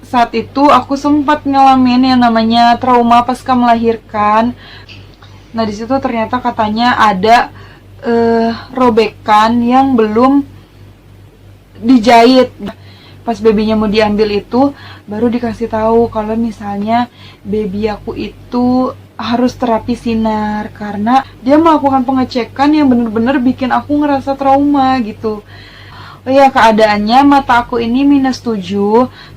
saat itu aku sempat ngalamin yang namanya trauma pasca melahirkan. Nah, di situ ternyata katanya ada robekan yang belum dijahit. Pas babynya mau diambil itu baru dikasih tahu kalau misalnya baby aku itu harus terapi sinar karena dia melakukan pengecekan yang bener-bener bikin aku ngerasa trauma gitu. Oh ya, keadaannya mata aku ini -7.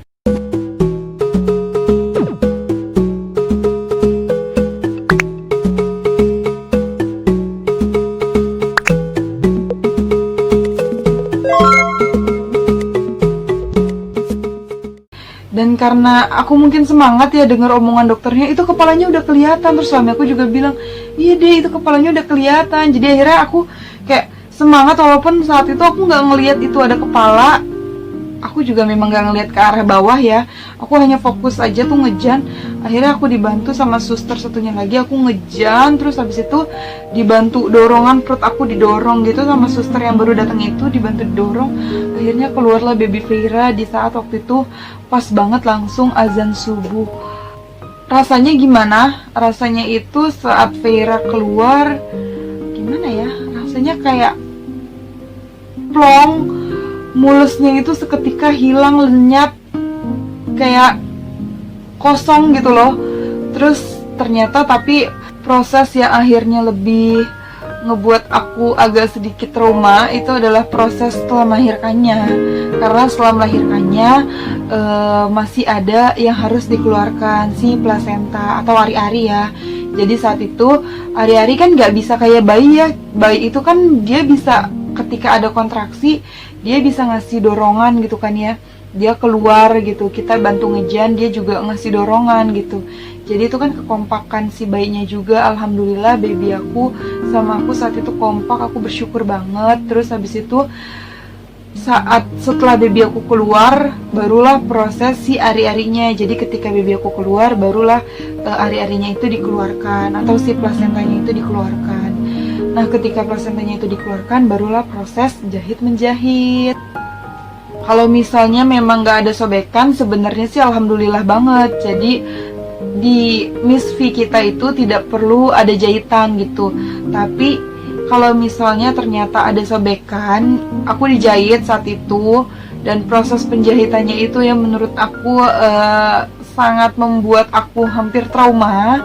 Dan karena aku mungkin semangat ya denger omongan dokternya, itu kepalanya udah kelihatan. Terus suami aku juga bilang, iya deh itu kepalanya udah kelihatan. Jadi akhirnya aku kayak semangat, walaupun saat itu aku nggak ngelihat itu ada kepala. Aku juga memang nggak ngelihat ke arah bawah ya. Aku hanya fokus aja tuh ngejan. Akhirnya aku dibantu sama suster satunya lagi, aku ngejan. Terus habis itu dibantu dorongan, perut aku didorong gitu sama suster yang baru datang itu, dibantu didorong. Akhirnya keluarlah baby Vera di saat waktu itu pas banget langsung azan subuh. Rasanya gimana? Rasanya itu saat Vera keluar, gimana ya? Rasanya kayak plong, mulusnya itu seketika hilang, lenyap, kayak kosong gitu loh. Terus ternyata tapi proses yang akhirnya lebih ngebuat aku agak sedikit trauma itu adalah proses setelah melahirkannya. Karena setelah melahirkannya masih ada yang harus dikeluarkan, si plasenta atau ari-ari ya. Jadi saat itu ari-ari kan nggak bisa kayak bayi ya. Bayi itu kan dia bisa ketika ada kontraksi dia bisa ngasih dorongan gitu kan ya, dia keluar gitu, kita bantu ngejan, dia juga ngasih dorongan gitu. Jadi itu kan kekompakan si bayinya juga. Alhamdulillah baby aku sama aku saat itu kompak, aku bersyukur banget. Terus habis itu saat setelah baby aku keluar barulah proses si ari-arinya. Jadi ketika baby aku keluar barulah ari-arinya itu dikeluarkan atau si plasentanya itu dikeluarkan. Nah, ketika plasentanya itu dikeluarkan, barulah proses jahit-menjahit. Kalau misalnya memang nggak ada sobekan, sebenarnya sih alhamdulillah banget. Jadi di Miss V kita itu tidak perlu ada jahitan gitu. Tapi kalau misalnya ternyata ada sobekan, aku dijahit saat itu, dan proses penjahitannya itu yang menurut aku sangat membuat aku hampir trauma.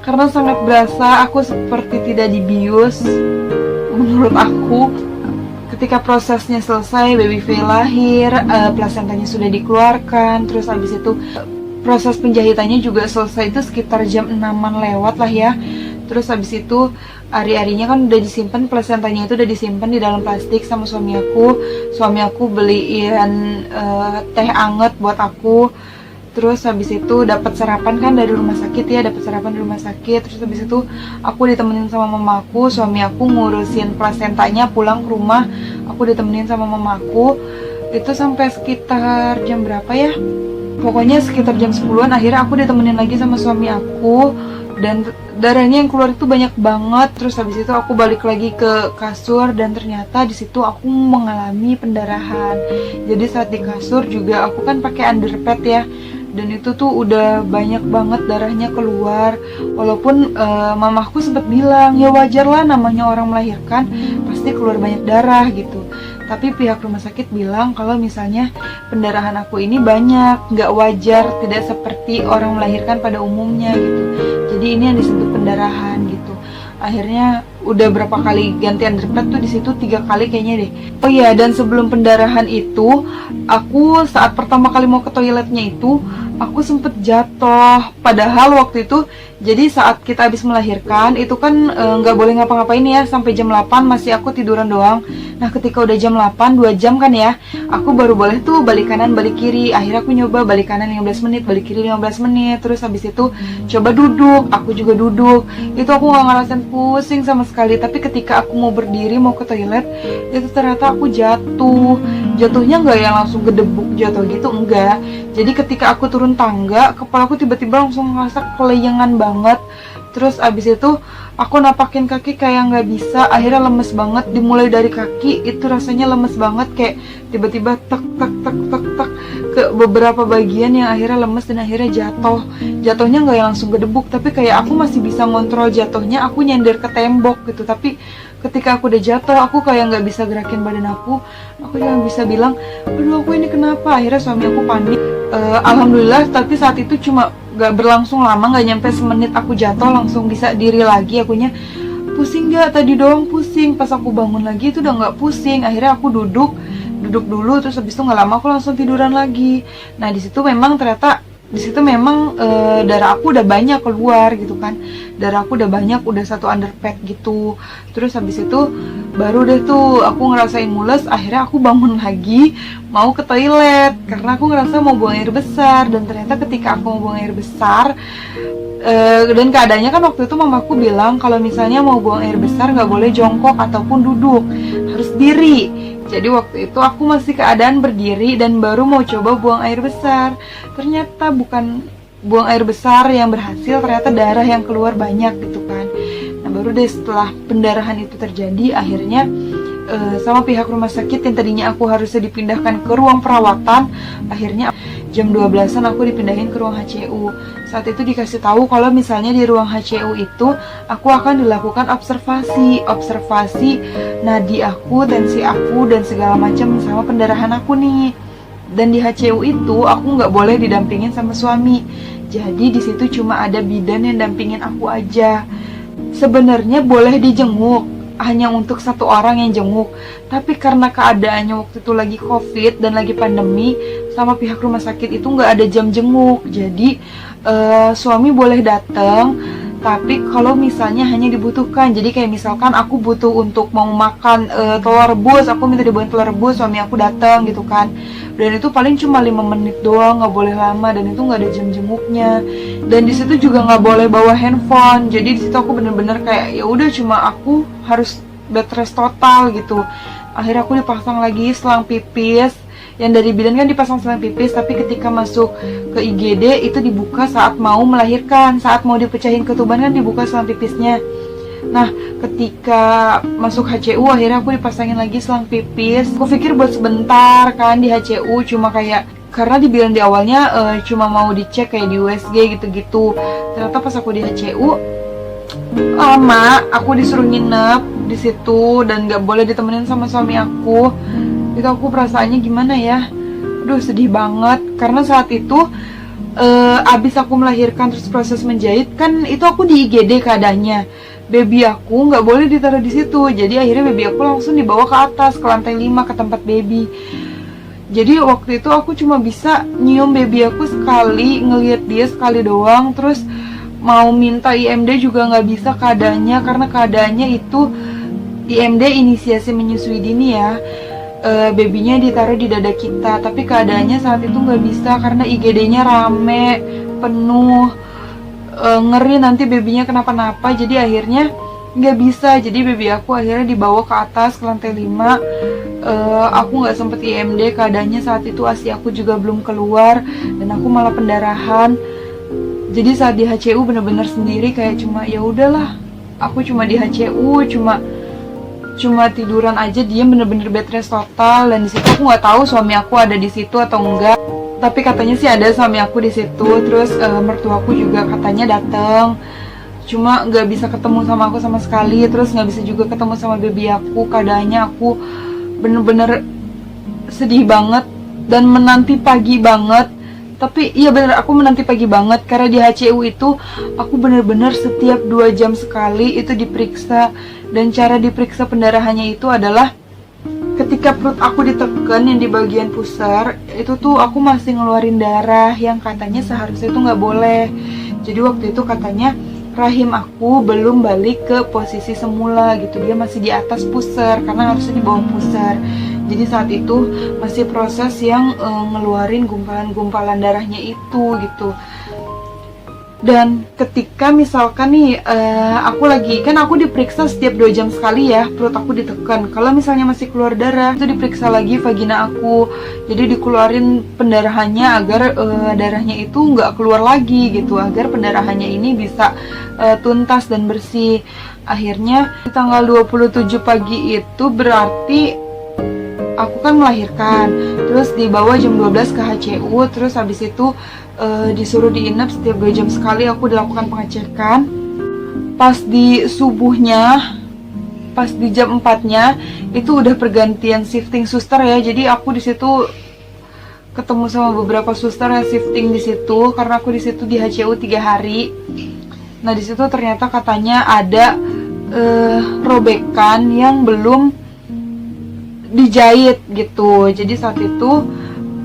Karena sangat berasa aku seperti tidak dibius. Menurut aku ketika prosesnya selesai, baby V lahir, plasentanya sudah dikeluarkan. Terus habis itu proses penjahitannya juga selesai, itu sekitar jam 6-an lewat lah ya. Terus habis itu ari-arinya kan udah disimpan, plasentanya itu udah disimpan di dalam plastik sama suami aku. Suami aku beliin teh anget buat aku. Terus habis itu dapat sarapan kan dari rumah sakit ya, dapat sarapan di rumah sakit. Terus habis itu aku ditemenin sama mamaku, suami aku ngurusin plasentanya pulang ke rumah. Aku ditemenin sama mamaku. Itu sampai sekitar jam berapa ya? Pokoknya sekitar jam 10-an akhirnya aku ditemenin lagi sama suami aku, dan darahnya yang keluar itu banyak banget. Terus habis itu aku balik lagi ke kasur dan ternyata di situ aku mengalami pendarahan. Jadi saat di kasur juga aku kan pakai underpad ya. Dan itu tuh udah banyak banget darahnya keluar. Walaupun mamahku sempat bilang ya wajar lah, namanya orang melahirkan pasti keluar banyak darah gitu. Tapi pihak rumah sakit bilang kalau misalnya pendarahan aku ini banyak, nggak wajar, tidak seperti orang melahirkan pada umumnya gitu. Jadi ini yang disebut pendarahan gitu. Akhirnya udah berapa kali ganti underpad tuh di situ 3 kali kayaknya deh. Oh iya, dan sebelum pendarahan itu, aku saat pertama kali mau ke toiletnya itu, aku sempet jatuh. Padahal waktu itu, jadi saat kita habis melahirkan, itu kan nggak boleh ngapa-ngapain ya, sampai jam 8 masih aku tiduran doang. Nah ketika udah jam 8, 2 jam kan ya, aku baru boleh tuh balik kanan, balik kiri. Akhirnya aku nyoba balik kanan 15 menit, balik kiri 15 menit. Terus habis itu coba duduk, aku juga duduk. Itu aku gak ngerasain pusing sama sekali. Tapi ketika aku mau berdiri, mau ke toilet, itu ternyata aku jatuh. Jatuhnya nggak yang langsung gedebuk jatuh gitu, enggak. Jadi ketika aku turun tangga, kepala aku tiba-tiba langsung ngerasa keleyengan banget. Terus abis itu aku napakin kaki kayak nggak bisa, akhirnya lemes banget. Dimulai dari kaki itu rasanya lemes banget, kayak tiba-tiba tek tek tek tek tek ke beberapa bagian yang akhirnya lemes dan akhirnya jatuh. Jatuhnya nggak yang langsung gedebuk, tapi kayak aku masih bisa ngontrol jatuhnya. Aku nyender ke tembok gitu, tapi ketika aku udah jatuh, aku kayak nggak bisa gerakin badan aku cuma bisa bilang, aduh aku ini kenapa. Akhirnya suami aku panik. Alhamdulillah, tapi saat itu cuma gak berlangsung lama, gak nyampe semenit aku jatuh langsung bisa diri lagi. Akunya pusing gak? Tadi doang pusing, pas aku bangun lagi itu udah gak pusing. Akhirnya aku duduk dulu, terus habis itu gak lama aku langsung tiduran lagi. Nah disitu memang ternyata darah aku udah banyak keluar gitu kan. Darah aku udah banyak, udah 1 underpad gitu. Terus habis itu baru deh tuh aku ngerasain mules. Akhirnya aku bangun lagi mau ke toilet karena aku ngerasa mau buang air besar. Dan ternyata ketika aku mau buang air besar, dan keadaannya kan waktu itu mamaku bilang kalau misalnya mau buang air besar nggak boleh jongkok ataupun duduk, harus diri. Jadi waktu itu aku masih keadaan berdiri dan baru mau coba buang air besar. Ternyata bukan buang air besar yang berhasil, ternyata darah yang keluar banyak gitu kan. Nah baru deh setelah pendarahan itu terjadi, akhirnya sama pihak rumah sakit yang tadinya aku harusnya dipindahkan ke ruang perawatan, akhirnya jam 12-an aku dipindahin ke ruang HCU. Saat itu dikasih tahu kalau misalnya di ruang HCU itu aku akan dilakukan observasi nadi aku, tensi aku, dan segala macam sama pendarahan aku nih. Dan di HCU itu aku nggak boleh didampingin sama suami. Jadi di situ cuma ada bidan yang dampingin aku aja. Sebenarnya boleh dijenguk, hanya untuk 1 orang yang jenguk. Tapi karena keadaannya waktu itu lagi COVID dan lagi pandemi, sama pihak rumah sakit itu nggak ada jam jenguk. Jadi suami boleh datang, tapi kalau misalnya hanya dibutuhkan. Jadi kayak misalkan aku butuh untuk mau makan telur rebus, aku minta dibawain telur rebus, suami aku datang gitu kan. Dan itu paling cuma 5 menit doang, nggak boleh lama, dan itu nggak ada jam jenguknya. Dan di situ juga nggak boleh bawa handphone. Jadi di situ aku bener-bener kayak ya udah, cuma aku harus bed rest total gitu. Akhirnya aku dipasang lagi selang pipis. Yang dari bidan kan dipasang selang pipis, tapi ketika masuk ke IGD itu dibuka saat mau melahirkan, saat mau dipecahin ketuban kan dibuka selang pipisnya. Nah ketika masuk HCU akhirnya aku dipasangin lagi selang pipis. Aku pikir buat sebentar kan di HCU, cuma kayak karena dibilang di awalnya cuma mau dicek kayak di USG gitu-gitu. Ternyata pas aku di HCU lama, aku disuruh nginep di situ dan nggak boleh ditemenin sama suami aku. Itu aku perasaannya gimana ya, aduh sedih banget. Karena saat itu abis aku melahirkan terus proses menjahit kan, itu aku di IGD keadaannya. Baby aku nggak boleh ditaruh di situ, jadi akhirnya baby aku langsung dibawa ke atas ke lantai 5 ke tempat baby. Jadi waktu itu aku cuma bisa nyium baby aku sekali, ngelihat dia sekali doang. Terus mau minta IMD juga nggak bisa keadaannya, karena keadaannya itu IMD inisiasi menyusui dini ya. Babynya ditaruh di dada kita, tapi keadaannya saat itu nggak bisa karena IGD-nya rame, penuh, ngeri nanti babynya kenapa-napa. Jadi akhirnya nggak bisa. Jadi baby aku akhirnya dibawa ke atas ke lantai 5. Aku nggak sempet IMD, keadaannya saat itu ASI aku juga belum keluar dan aku malah pendarahan. Jadi saat di HCU bener-bener sendiri, kayak cuma ya udahlah, aku cuma di HCU cuma tiduran aja, dia bener-bener bed rest total. Dan di situ aku nggak tahu suami aku ada di situ atau enggak, tapi katanya sih ada suami aku di situ. Terus mertuaku juga katanya datang, cuma nggak bisa ketemu sama aku sama sekali. Terus nggak bisa juga ketemu sama baby aku. Keadaannya aku bener-bener sedih banget dan menanti pagi banget. Tapi iya bener, aku menanti pagi banget karena di HCU itu aku bener-bener setiap 2 jam sekali itu diperiksa. Dan cara diperiksa pendarahannya itu adalah ketika perut aku ditekan yang di bagian pusar, itu tuh aku masih ngeluarin darah yang katanya seharusnya itu nggak boleh. Jadi waktu itu katanya rahim aku belum balik ke posisi semula gitu, dia masih di atas pusar karena harusnya di bawah pusar. Jadi saat itu masih proses yang ngeluarin gumpalan-gumpalan darahnya itu gitu. Dan ketika misalkan nih aku diperiksa setiap 2 jam sekali ya, perut aku ditekan. Kalau misalnya masih keluar darah, itu diperiksa lagi vagina aku. Jadi dikeluarin pendarahannya agar darahnya itu nggak keluar lagi gitu, agar pendarahannya ini bisa tuntas dan bersih. Akhirnya di tanggal 27 pagi itu berarti aku kan melahirkan, terus dibawa jam 12 ke HCU, terus habis itu disuruh diinap setiap 2 jam sekali. Aku dilakukan pengecekan. Pas di subuhnya, pas di jam 4-nya itu udah pergantian shifting suster ya. Jadi aku di situ ketemu sama beberapa suster yang shifting di situ, karena aku di situ di HCU 3 hari. Nah di situ ternyata katanya ada robekan yang belum dijahit gitu. Jadi saat itu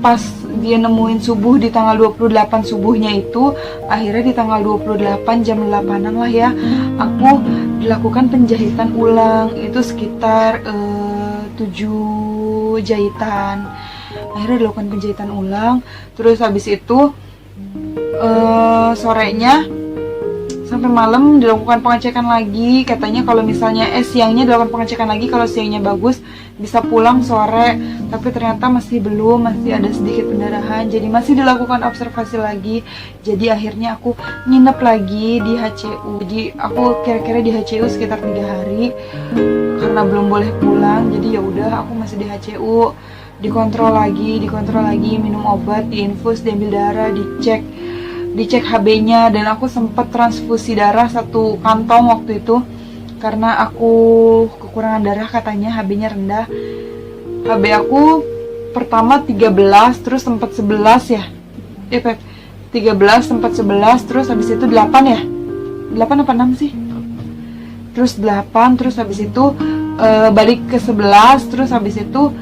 pas dia nemuin subuh di tanggal 28 subuhnya itu, akhirnya di tanggal 28 jam 8-an lah ya, aku dilakukan penjahitan ulang. Itu sekitar 7 jahitan. Akhirnya dilakukan penjahitan ulang. Terus habis itu sorenya sampai malam dilakukan pengecekan lagi. Katanya kalau misalnya siangnya dilakukan pengecekan lagi, kalau siangnya bagus bisa pulang sore. Tapi ternyata masih belum, masih ada sedikit pendarahan, jadi masih dilakukan observasi lagi. Jadi akhirnya aku nginep lagi di HCU. Jadi aku kira-kira di HCU sekitar 3 hari karena belum boleh pulang. Jadi ya udah, aku masih di HCU, dikontrol lagi, minum obat, diinfus, diambil darah, dicek HB-nya, dan aku sempat transfusi darah 1 kantong waktu itu karena aku kekurangan darah, katanya HB-nya rendah. HB aku pertama 13, terus sempat 11 ya. 13 sempat 11, terus habis itu 8 ya. 8 apa 6 sih? Terus 8, terus habis itu balik ke 11, terus habis itu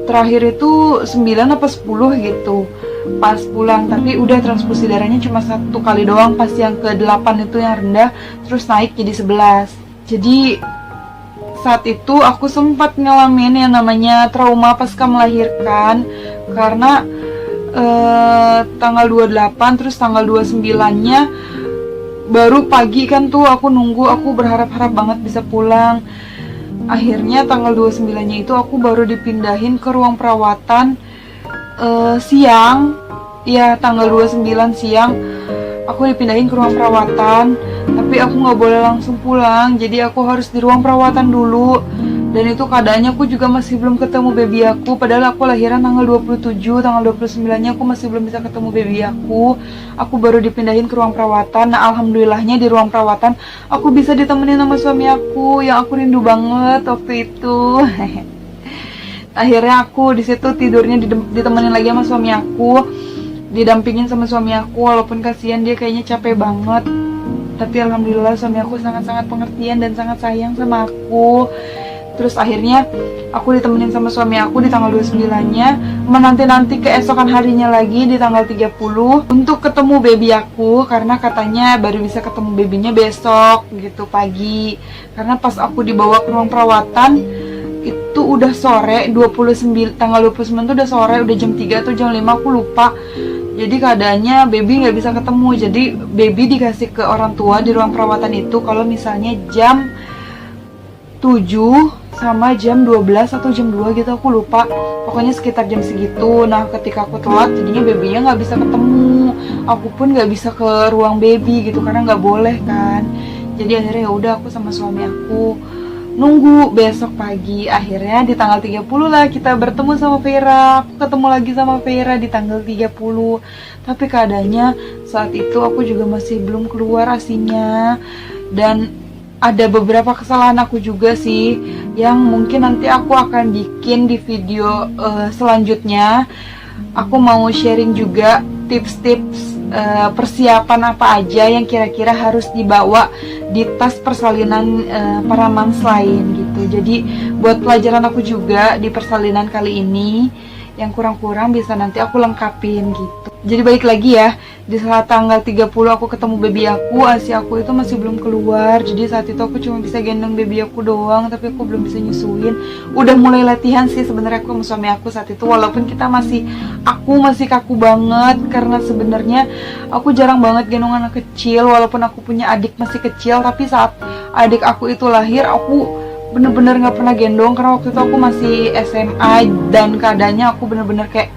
terakhir itu 9 apa 10 gitu pas pulang. Tapi udah transfusi darahnya cuma 1 kali doang, pas yang ke-8 itu yang rendah, terus naik jadi 11. Jadi saat itu aku sempat ngalamin yang namanya trauma pasca melahirkan, karena tanggal 28 terus tanggal 29-nya baru pagi kan tuh aku nunggu, aku berharap-harap banget bisa pulang. Akhirnya tanggal 29-nya itu aku baru dipindahin ke ruang perawatan siang. Ya tanggal 29 siang aku dipindahin ke ruang perawatan, tapi aku nggak boleh langsung pulang, jadi aku harus di ruang perawatan dulu. Dan itu keadaannya aku juga masih belum ketemu baby aku, padahal aku lahiran tanggal 27, tanggal 29-nya aku masih belum bisa ketemu baby aku. Aku baru dipindahin ke ruang perawatan. Nah alhamdulillahnya di ruang perawatan aku bisa ditemenin sama suami aku yang aku rindu banget waktu itu. Akhirnya aku di situ tidurnya ditemenin lagi sama suami aku, didampingin sama suami aku, walaupun kasihan dia kayaknya capek banget. Tapi alhamdulillah suami aku sangat-sangat pengertian dan sangat sayang sama aku. Terus akhirnya aku ditemenin sama suami aku di tanggal 29-nya, menanti-nanti keesokan harinya lagi di tanggal 30 untuk ketemu baby aku, karena katanya baru bisa ketemu babynya besok gitu pagi. Karena pas aku dibawa ke ruang perawatan itu udah sore, tanggal 29 itu udah sore, udah jam 3 atau jam 5 aku lupa. Jadi keadaannya baby nggak bisa ketemu. Jadi baby dikasih ke orang tua di ruang perawatan itu kalau misalnya jam 7 sama jam 12 atau jam 2 gitu, aku lupa. Pokoknya sekitar jam segitu. Nah ketika aku telat jadinya babynya nggak bisa ketemu. Aku pun nggak bisa ke ruang baby gitu karena nggak boleh kan. Jadi akhirnya ya udah aku sama suami aku nunggu besok pagi. Akhirnya di tanggal 30 lah kita bertemu sama Vera. Aku ketemu lagi sama Vera di tanggal 30. Tapi keadaannya saat itu aku juga masih belum keluar asinya. Dan ada beberapa kesalahan aku juga sih, yang mungkin nanti aku akan bikin di video selanjutnya. Aku mau sharing juga tips-tips persiapan apa aja yang kira-kira harus dibawa di tas persalinan para moms lain gitu. Jadi buat pelajaran aku juga di persalinan kali ini, yang kurang-kurang bisa nanti aku lengkapin gitu. Jadi balik lagi ya, di saat tanggal 30 aku ketemu baby aku, ASI aku itu masih belum keluar. Jadi saat itu aku cuma bisa gendong baby aku doang, tapi aku belum bisa nyusuin. Udah mulai latihan sih sebenarnya aku sama suami aku saat itu, walaupun aku masih kaku banget karena sebenarnya aku jarang banget gendong anak kecil. Walaupun aku punya adik masih kecil, tapi saat adik aku itu lahir aku bener-bener gak pernah gendong karena waktu itu aku masih SMA dan keadaannya aku bener-bener kayak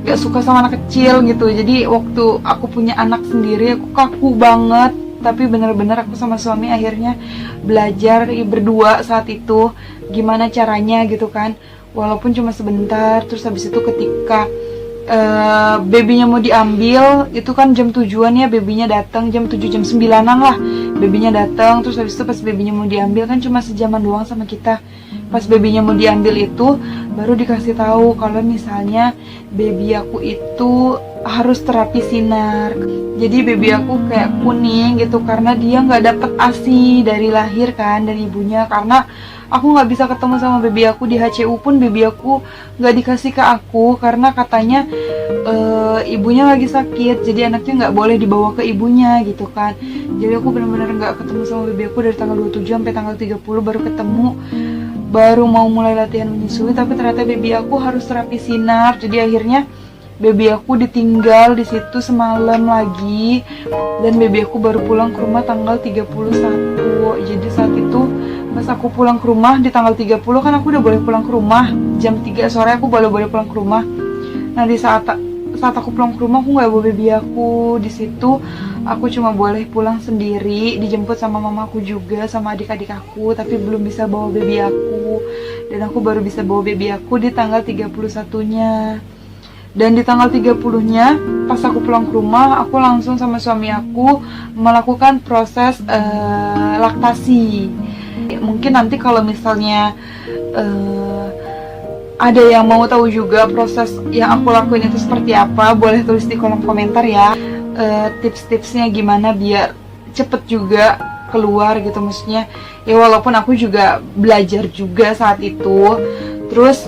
gak suka sama anak kecil gitu. Jadi waktu aku punya anak sendiri aku kaku banget, tapi bener-bener aku sama suami akhirnya belajar berdua saat itu gimana caranya gitu kan, walaupun cuma sebentar. Terus habis itu ketika babynya mau diambil itu kan jam 7-an ya, babynya datang jam 7 jam 9-an lah babynya datang. Terus habis itu pas babynya mau diambil kan cuma sejaman doang sama kita. Pas babynya mau diambil itu baru dikasih tahu kalau misalnya baby aku itu harus terapi sinar. Jadi baby aku kayak kuning gitu karena dia nggak dapet ASI dari lahir kan dari ibunya, karena aku nggak bisa ketemu sama baby aku. Di HCU pun baby aku nggak dikasih ke aku karena katanya ibunya lagi sakit, jadi anaknya nggak boleh dibawa ke ibunya gitu kan. Jadi aku benar-benar nggak ketemu sama baby aku dari tanggal 27 sampai tanggal 30 baru ketemu, baru mau mulai latihan menyusui. Tapi ternyata baby aku harus terapi sinar, jadi akhirnya baby aku ditinggal di situ semalam lagi, dan baby aku baru pulang ke rumah tanggal 31. Jadi saat itu pas aku pulang ke rumah di tanggal 30 kan aku udah boleh pulang ke rumah jam 3 sore, aku baru boleh pulang ke rumah. Nah di saat aku pulang ke rumah aku nggak bawa baby aku. Di situ aku cuma boleh pulang sendiri, dijemput sama mamaku juga sama adik-adik aku, tapi belum bisa bawa baby aku. Dan aku baru bisa bawa baby aku di tanggal 31-nya. Dan di tanggal 30-nya pas aku pulang ke rumah, aku langsung sama suami aku melakukan proses laktasi. Mungkin nanti kalau misalnya ada yang mau tahu juga proses yang aku lakuin itu seperti apa, boleh tulis di kolom komentar ya. Tips-tipsnya gimana biar cepet juga keluar gitu, maksudnya ya walaupun aku juga belajar juga saat itu. Terus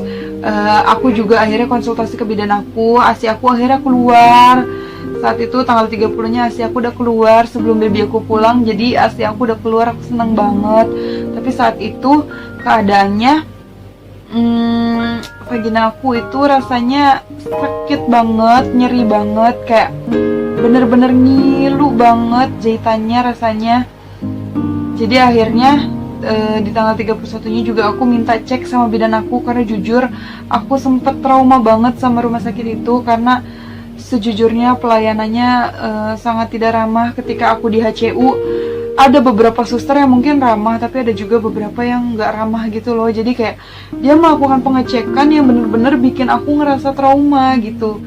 aku juga akhirnya konsultasi ke bidan aku, ASI aku akhirnya keluar. Saat itu tanggal 30-nya ASI aku udah keluar sebelum baby aku pulang, jadi ASI aku udah keluar, aku seneng banget. Tapi saat itu keadaannya vagina aku itu rasanya sakit banget, nyeri banget, kayak bener-bener ngilu banget jahitannya rasanya. Jadi akhirnya di tanggal 31-nya juga aku minta cek sama bidan aku, karena jujur aku sempet trauma banget sama rumah sakit itu, karena sejujurnya pelayanannya sangat tidak ramah ketika aku di HCU. Ada beberapa suster yang mungkin ramah, tapi ada juga beberapa yang nggak ramah gitu loh. Jadi kayak dia melakukan pengecekan yang bener-bener bikin aku ngerasa trauma gitu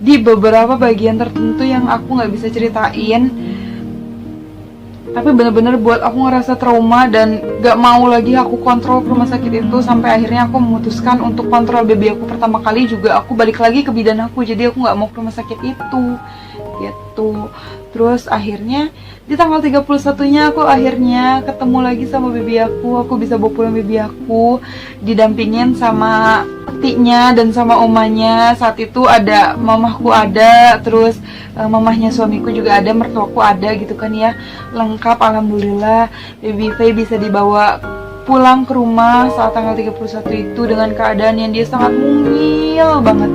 di beberapa bagian tertentu yang aku nggak bisa ceritain, tapi bener-bener buat aku ngerasa trauma dan gak mau lagi aku kontrol ke rumah sakit itu. Sampai akhirnya aku memutuskan untuk kontrol baby aku pertama kali juga aku balik lagi ke bidan aku, jadi aku gak mau ke rumah sakit itu gitu. Terus akhirnya di tanggal 31-nya aku akhirnya ketemu lagi sama baby aku bisa bawa pulang baby aku didampingin sama petinya dan sama omanya. Saat itu ada mamahku ada, terus mamahnya suamiku juga ada, mertuaku ada gitu kan ya, lengkap alhamdulillah. Baby Faye bisa dibawa pulang ke rumah saat tanggal 31 itu dengan keadaan yang dia sangat mungil banget.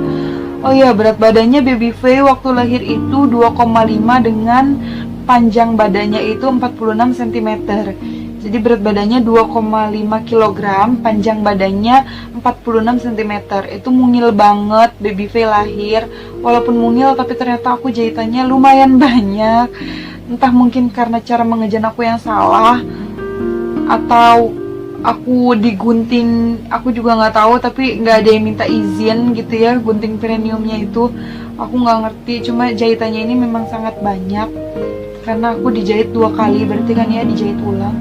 Oh iya, berat badannya baby Faye waktu lahir itu 2,5 dengan panjang badannya itu 46 cm. Jadi berat badannya 2,5 kg, panjang badannya 46 cm. Itu mungil banget baby Faye lahir. Walaupun mungil tapi ternyata aku jahitannya lumayan banyak. Entah mungkin karena cara mengejan aku yang salah atau aku digunting, aku juga nggak tahu. Tapi nggak ada yang minta izin gitu ya, gunting perineumnya itu aku nggak ngerti. Cuma jahitannya ini memang sangat banyak karena aku dijahit 2 kali, berarti kan ya dijahit ulang.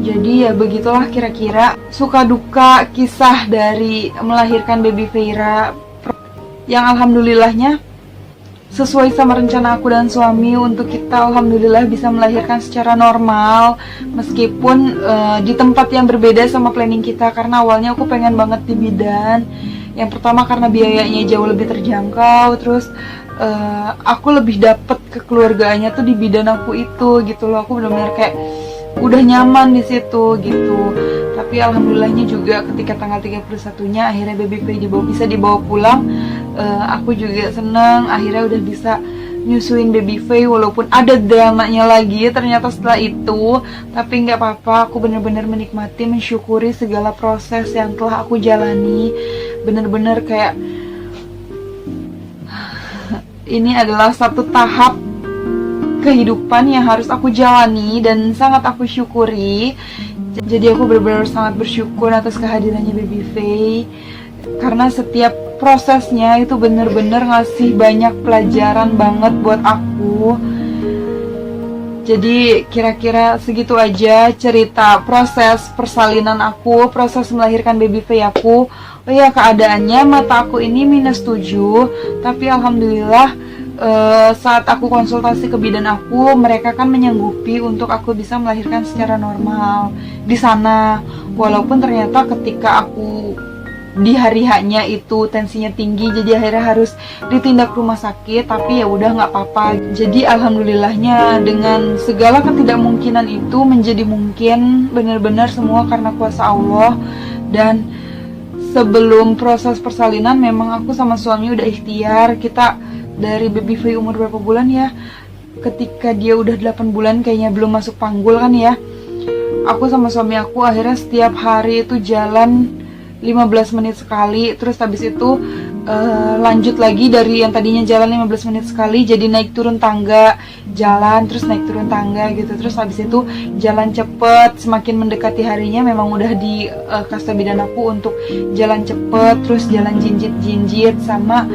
Jadi ya begitulah kira-kira suka duka kisah dari melahirkan baby Feyra, yang alhamdulillahnya sesuai sama rencana aku dan suami untuk kita alhamdulillah bisa melahirkan secara normal, meskipun di tempat yang berbeda sama planning kita. Karena awalnya aku pengen banget di bidan, Yang pertama karena biayanya jauh lebih terjangkau, terus aku lebih dapet kekeluargaannya tuh di bidan aku itu gitu loh. Aku benar-benar kayak udah nyaman di situ gitu. Tapi alhamdulillahnya juga ketika tanggal 31-nya akhirnya baby Faye bisa dibawa pulang. Aku juga seneng akhirnya udah bisa nyusuin baby Faye, walaupun ada dramanya lagi ternyata setelah itu, tapi nggak apa-apa. Aku bener-bener menikmati, mensyukuri segala proses yang telah aku jalani. Bener-bener kayak ini adalah satu tahap kehidupan yang harus aku jalani dan sangat aku syukuri. Jadi aku benar-benar sangat bersyukur atas kehadirannya baby Faye, karena setiap prosesnya itu bener-bener ngasih banyak pelajaran banget buat aku. Jadi kira-kira segitu aja cerita proses persalinan aku, proses melahirkan baby Faye aku. Oh ya, keadaannya mata aku ini -7, tapi alhamdulillah saat aku konsultasi ke bidan aku, mereka kan menyanggupi untuk aku bisa melahirkan secara normal di sana. Walaupun ternyata ketika aku di hari haknya itu tensinya tinggi, jadi akhirnya harus ditindak rumah sakit, tapi ya udah nggak apa-apa. Jadi alhamdulillahnya dengan segala ketidakmungkinan itu menjadi mungkin, benar-benar semua karena kuasa Allah. Dan sebelum proses persalinan memang aku sama suami udah ikhtiar. Kita dari baby Faye umur berapa bulan ya, ketika dia udah 8 bulan kayaknya belum masuk panggul kan ya, aku sama suami aku akhirnya setiap hari itu jalan 15 menit sekali. Terus habis itu lanjut lagi dari yang tadinya jalan 15 menit sekali jadi naik turun tangga, jalan terus naik turun tangga gitu. Terus habis itu jalan cepet, semakin mendekati harinya memang udah di kasta bidan aku untuk jalan cepet, terus jalan jinjit-jinjit sama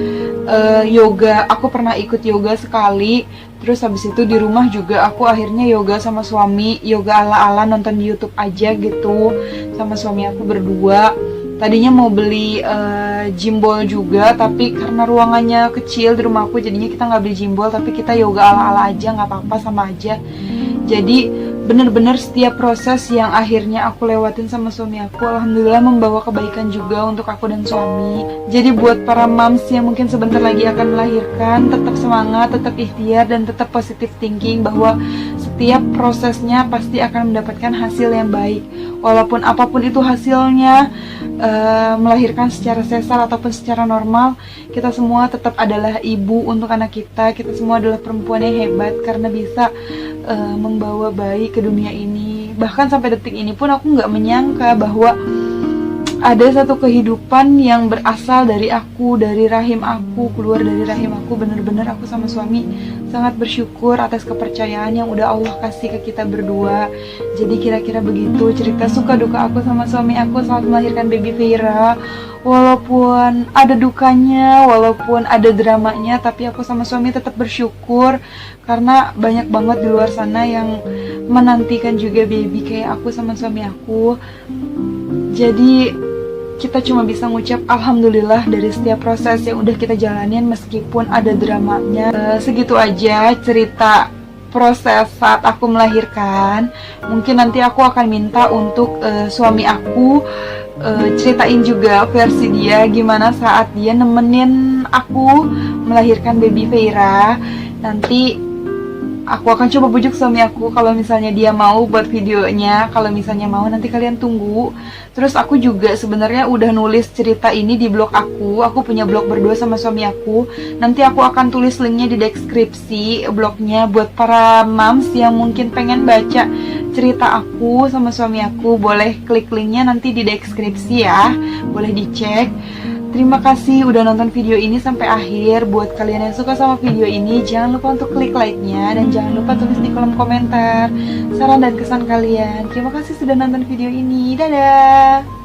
yoga. Aku pernah ikut yoga sekali. Terus habis itu di rumah juga aku akhirnya yoga sama suami, yoga ala-ala nonton di YouTube aja gitu sama suami aku berdua. Tadinya mau beli gym ball juga, tapi karena ruangannya kecil di rumahku, jadinya kita nggak beli gym ball, tapi kita yoga ala-ala aja, nggak apa-apa, sama aja. Jadi bener-bener setiap proses yang akhirnya aku lewatin sama suami aku, alhamdulillah membawa kebaikan juga untuk aku dan suami. Jadi buat para moms yang mungkin sebentar lagi akan melahirkan, tetap semangat, tetap ikhtiar, dan tetap positive thinking bahwa setiap prosesnya pasti akan mendapatkan hasil yang baik. Walaupun apapun itu hasilnya, melahirkan secara sesar ataupun secara normal, kita semua tetap adalah ibu untuk anak kita. Kita semua adalah perempuan yang hebat karena bisa membawa bayi ke dunia ini. Bahkan sampai detik ini pun aku nggak menyangka bahwa ada satu kehidupan yang berasal dari aku, dari rahim aku, keluar dari rahim aku. Bener-bener aku sama suami sangat bersyukur atas kepercayaan yang udah Allah kasih ke kita berdua. Jadi kira-kira begitu cerita suka duka aku sama suami aku saat melahirkan baby Fira. Walaupun ada dukanya, walaupun ada dramanya, tapi aku sama suami tetap bersyukur karena banyak banget di luar sana yang menantikan juga baby kayak aku sama suami aku. Jadi kita cuma bisa ngucap alhamdulillah dari setiap proses yang udah kita jalanin meskipun ada dramanya. Segitu aja cerita proses saat aku melahirkan. Mungkin nanti aku akan minta untuk suami aku ceritain juga versi dia gimana saat dia nemenin aku melahirkan baby Fira. Nanti aku akan coba bujuk suami aku kalau misalnya dia mau buat videonya. Kalau misalnya mau, nanti kalian tunggu. Terus aku juga sebenarnya udah nulis cerita ini di blog aku. Aku punya blog berdua sama suami aku. Nanti aku akan tulis linknya di deskripsi blognya buat para moms yang mungkin pengen baca cerita aku sama suami aku. Boleh klik linknya nanti di deskripsi ya. Boleh dicek. Terima kasih udah nonton video ini sampai akhir. Buat kalian yang suka sama video ini, jangan lupa untuk klik like-nya dan jangan lupa tulis di kolom komentar saran dan kesan kalian. Terima kasih sudah nonton video ini. Dadah!